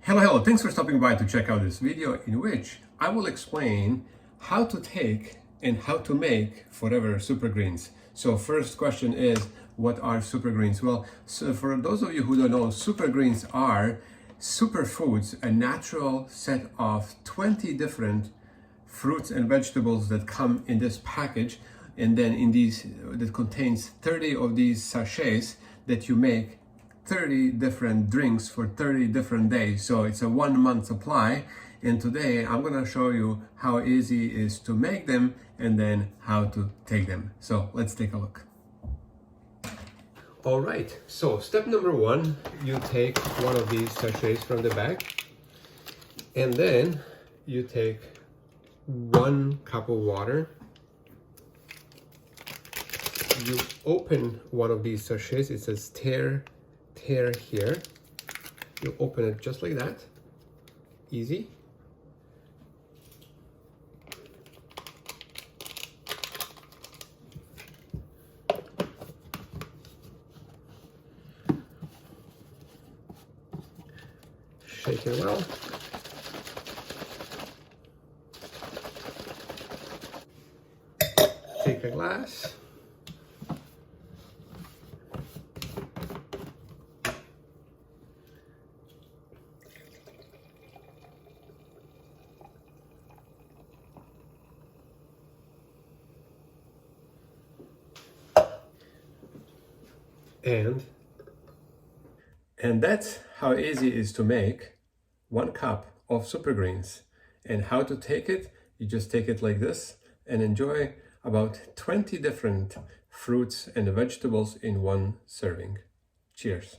Hello, thanks for stopping by to check out this video in which I will explain how to take and how to make Forever Supergreens. So first question is, what are supergreens? Well, so for those of you who don't know, supergreens are superfoods, a natural set of 20 different fruits and vegetables that come in this package, and then in these that contains 30 of these sachets that you make 30 different drinks for 30 different days. So it's a 1 month supply. And today I'm gonna show you how easy it is to make them and then how to take them. So let's take a look. All right, so step number one, you take one of these sachets from the bag and then you take 1 cup of water. You open one of these sachets, it says tear here. You open it just like that, easy. Shake it well. Take a glass. And that's how easy it is to make 1 cup of supergreens. And how to take it, you just take it like this and enjoy about 20 different fruits and vegetables in one serving. Cheers.